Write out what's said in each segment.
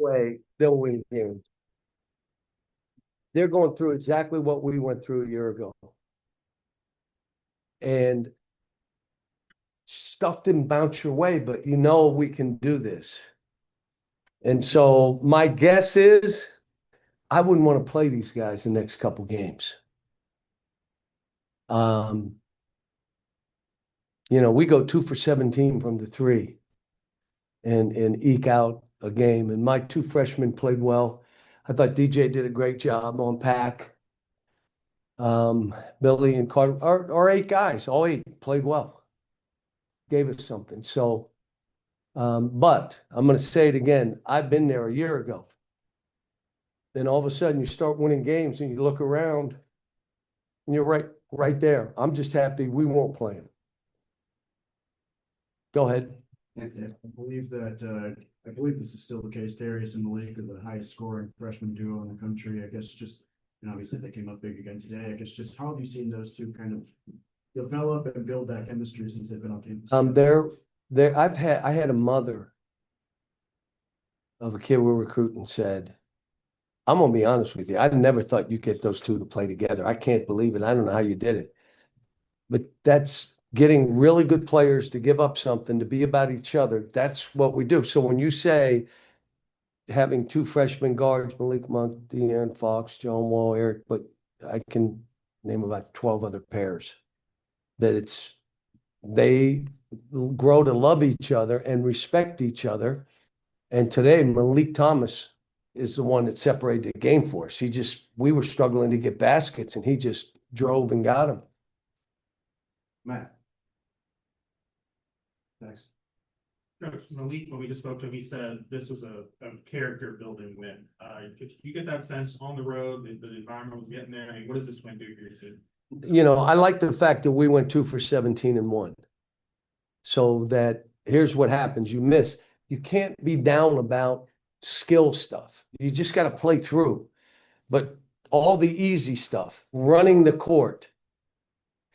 way, they'll win games. They're going through exactly what we went through a year ago. And stuff didn't bounce your way, but you know we can do this. And so my guess is I wouldn't want to play these guys the next couple games. Um, we go 2 for 17 from the three and eke out a game. And my two freshmen played well. I thought DJ did a great job on pack. Billy and Carter, our 8 guys, all 8 played well, gave us something. So, but I'm going to say it again. I've been there a year ago. Then all of a sudden you start winning games and you look around and you're right there. I'm just happy we won't play them. Go ahead. I believe this is still the case. Darius and Malik are the highest scoring freshman duo in the country. I guess just, and obviously they came up big again today. I guess just how have you seen those two kind of develop and build that chemistry since they've been on campus? I had a mother of a kid we're recruiting said, I'm gonna be honest with you. I never thought you'd get those two to play together. I can't believe it. I don't know how you did it. But that's getting really good players to give up something, to be about each other. That's what we do. So when you say having 2 freshman guards, Malik Monk, De'Aaron Fox, John Wall, Eric, but I can name about 12 other pairs that they grow to love each other and respect each other. And today, Malik Thomas is the one that separated the game for us. We were struggling to get baskets and he just drove and got them. Matt. Thanks. Coach Malik, when we just spoke to him, he said this was a character building win. Did you get that sense on the road? The environment was getting there. I mean, what does this win do for your team? I like the fact that we went 2 for 17 and won. So that here's what happens. You can't be down about skill stuff. You just got to play through. But all the easy stuff, running the court,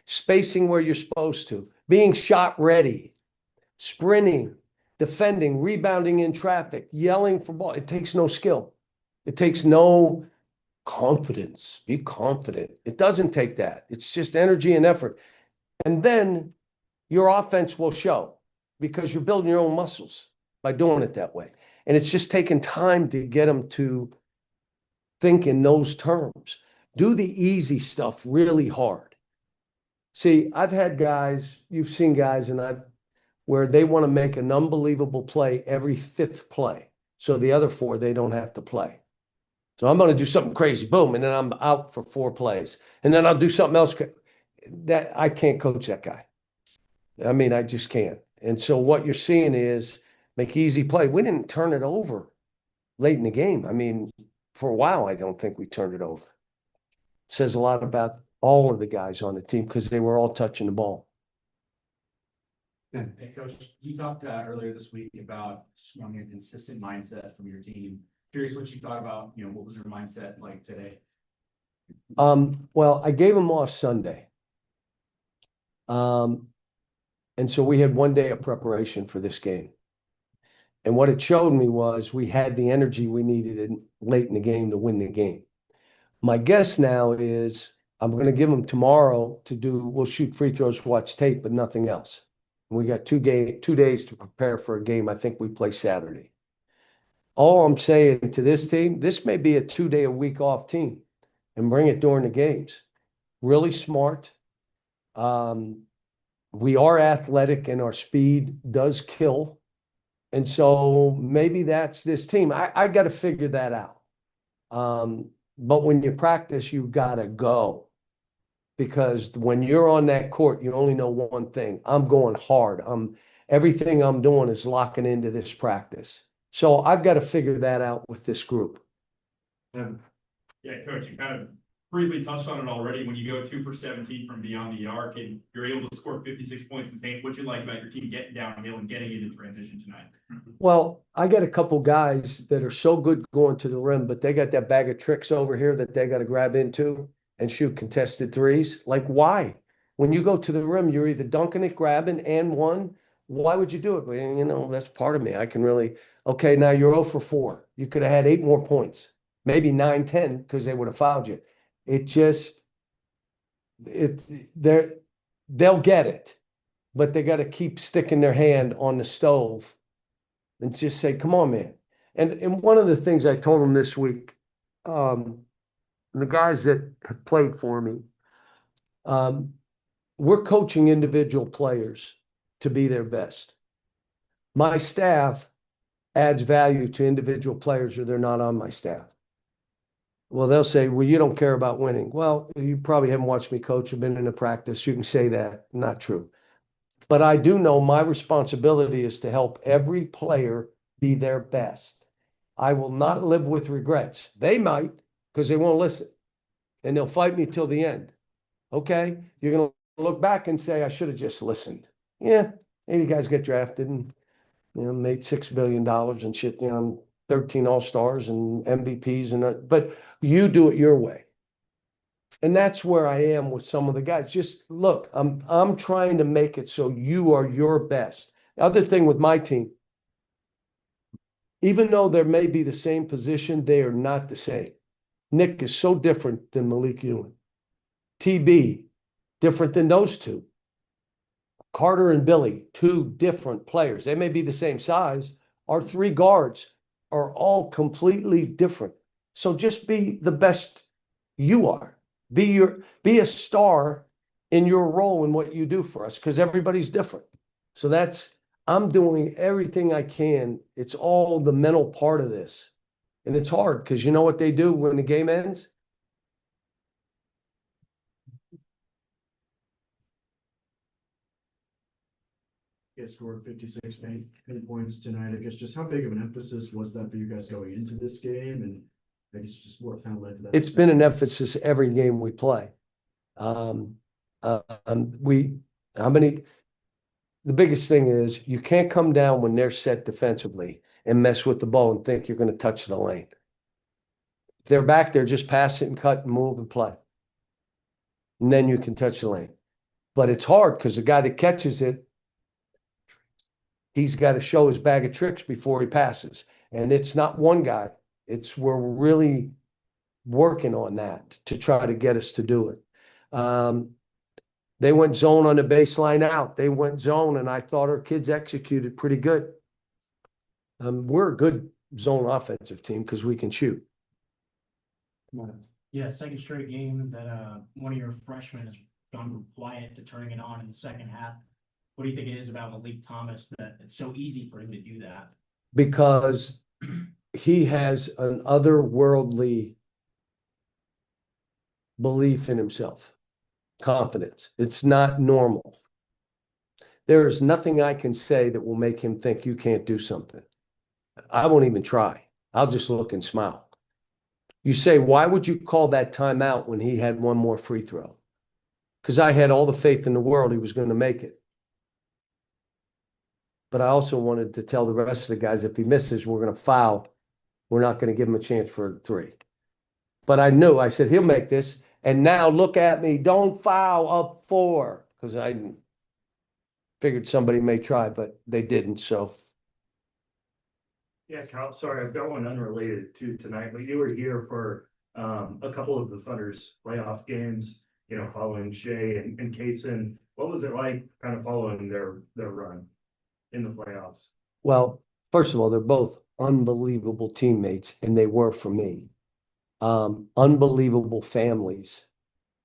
spacing where you're supposed to, being shot ready, sprinting, defending, rebounding in traffic, yelling for ball. It takes no skill. It takes no confidence. Be confident. It doesn't take that. It's just energy and effort. And then your offense will show because you're building your own muscles by doing it that way. And it's just taking time to get them to think in those terms. Do the easy stuff really hard. See, I've had guys, you've seen guys where they want to make an unbelievable play every 5th play. So the other 4, they don't have to play. So I'm going to do something crazy, boom, and then I'm out for 4 plays. And then I'll do something else. That I can't coach that guy. I mean, I just can't. And so what you're seeing is make easy play. We didn't turn it over late in the game. I mean, for a while, I don't think we turned it over. It says a lot about all of the guys on the team because they were all touching the ball. Hey, Coach, you talked earlier this week about just wanting a consistent mindset from your team. Curious what you thought about, what was your mindset like today? Well, I gave them off Sunday. And so we had one day of preparation for this game. And what it showed me was we had the energy we needed late in the game to win the game. My guess now is I'm going to give them tomorrow we'll shoot free throws, watch tape, but nothing else. We got 2 days to prepare for a game. I think we play Saturday. All I'm saying to this team, this may be a 2-day-a-week off team and bring it during the games. Really smart. We are athletic and our speed does kill. And so maybe that's this team. I got to figure that out. But when you practice, you got to go. Because when you're on that court, you only know one thing. I'm going hard. Everything I'm doing is locking into this practice. So I've got to figure that out with this group. Yeah, Coach, you kind of briefly touched on it already. When you go 2 for 17 from beyond the arc and you're able to score 56 points in the paint, what you like about your team getting downhill and getting into transition tonight? Well, I got a couple guys that are so good going to the rim, but they got that bag of tricks over here that they got to grab into and shoot contested threes. Like, why? When you go to the rim, you're either dunking it, grabbing, and one, Why would you do it? Well, you know, that's part of me. I can really, okay, now you're 0 for 4. You could have had 8 more points, maybe 9, 10, because they would have fouled you. It just, they'll get it, but they got to keep sticking their hand on the stove and just say, come on, man. And one of the things I told them this week, the guys that have played for me, we're coaching individual players to be their best. My staff adds value to individual players or they're not on my staff. Well, they'll say, well, you don't care about winning. Well, you probably haven't watched me coach or been in a practice. You can say that. Not true. But I do know my responsibility is to help every player be their best. I will not live with regrets. They might, because they won't listen. And they'll fight me till the end. Okay? You're going to look back and say, I should have just listened. Yeah, 80 guys get drafted and, you know, made $6 billion and shit, you know, 13 All-Stars and MVPs but you do it your way. And that's where I am with some of the guys. Just look, I'm trying to make it so you are your best. The other thing with my team, even though there may be the same position, they are not the same. Nick is so different than Malik Ewing. TB, different than those two. Carter and Billy, 2 different players. They may be the same size. Our 3 guards are all completely different. So just be the best you are. Be a star in your role in what you do for us, because everybody's different. So I'm doing everything I can. It's all the mental part of this. And it's hard because you know what they do when the game ends? You guys scored 56 paint points tonight. I guess just how big of an emphasis was that for you guys going into this game? And I guess just what kind of led to that? It's been an emphasis every game we play. The biggest thing is you can't come down when they're set defensively and mess with the ball and think you're going to touch the lane. If they're back there, just pass it and cut and move and play. And then you can touch the lane. But it's hard because the guy that catches it, he's got to show his bag of tricks before he passes. And it's not one guy. We're really working on that to try to get us to do it. They went zone on the baseline out. They went zone, and I thought our kids executed pretty good. We're a good zone offensive team because we can shoot. Yeah, second straight game that one of your freshmen has gone from quiet to turning it on in the second half. What do you think it is about Malik Thomas that it's so easy for him to do that? Because he has an otherworldly belief in himself, confidence. It's not normal. There is nothing I can say that will make him think you can't do something. I won't even try. I'll just look and smile. You say, why would you call that timeout when he had one more free throw? Because I had all the faith in the world he was going to make it. But I also wanted to tell the rest of the guys, if he misses, we're going to foul. We're not going to give him a chance for a 3. But I said, he'll make this. And now look at me, don't foul up 4. Because I figured somebody may try, but they didn't, so. Yeah, Cal, sorry, I've got one unrelated to tonight, but you were here for a couple of the Thunder's playoff games, you know, following Shea and Kaysen. What was it like kind of following their run in the playoffs? Well, first of all, they're both unbelievable teammates, and they were for me. Unbelievable families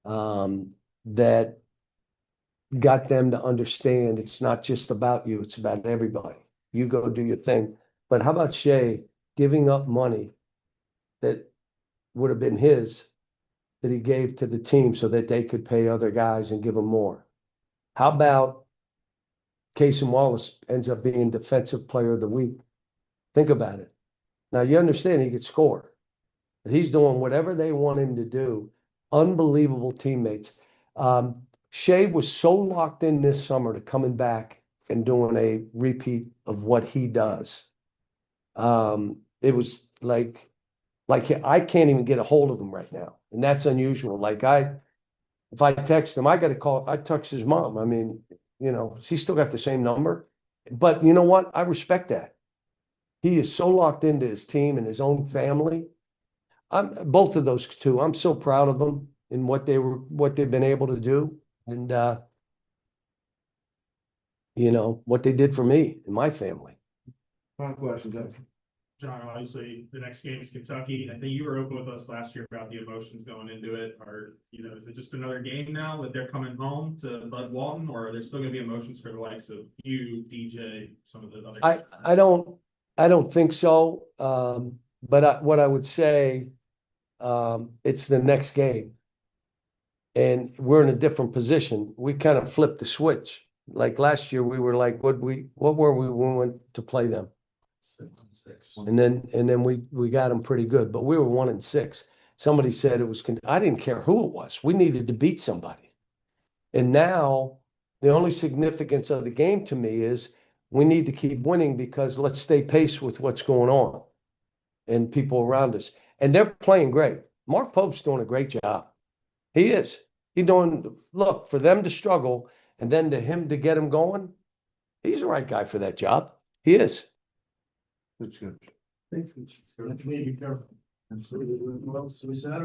that got them to understand it's not just about you, it's about everybody. You go do your thing. But how about Shea giving up money that would have been his that he gave to the team so that they could pay other guys and give them more? How about Casey Wallace ends up being Defensive Player of the Week? Think about it. Now, you understand he could score. But he's doing whatever they want him to do. Unbelievable teammates. Shea was so locked in this summer to coming back and doing a repeat of what he does. It was like I can't even get a hold of him right now. And that's unusual. If I text him, I got to call, I text his mom. I mean, you know, she's still got the same number. But you know what? I respect that. He is so locked into his team and his own family. Both of those two, I'm so proud of them and what they've been able to do. And, what they did for me and my family. Final question, Jeff. John, obviously, the next game is Kentucky. I think you were open with us last year about the emotions going into it. Or, is it just another game now that they're coming home to Bud Walton, or are there still gonna be emotions for the likes of you, DJ, some of the other? I don't think so. But what I would say, it's the next game. And we're in a different position. We kind of flipped the switch. Like last year, we were like, what were we when we went to play them? And then we got them pretty good, but we were 1-6. Somebody said it was, I didn't care who it was. We needed to beat somebody. And now the only significance of the game to me is we need to keep winning because let's stay pace with what's going on and people around us. And they're playing great. Mark Pope's doing a great job. He is. Look, for them to struggle and then to him to get him going, he's the right guy for that job. He is. That's good. Absolutely. What else we said?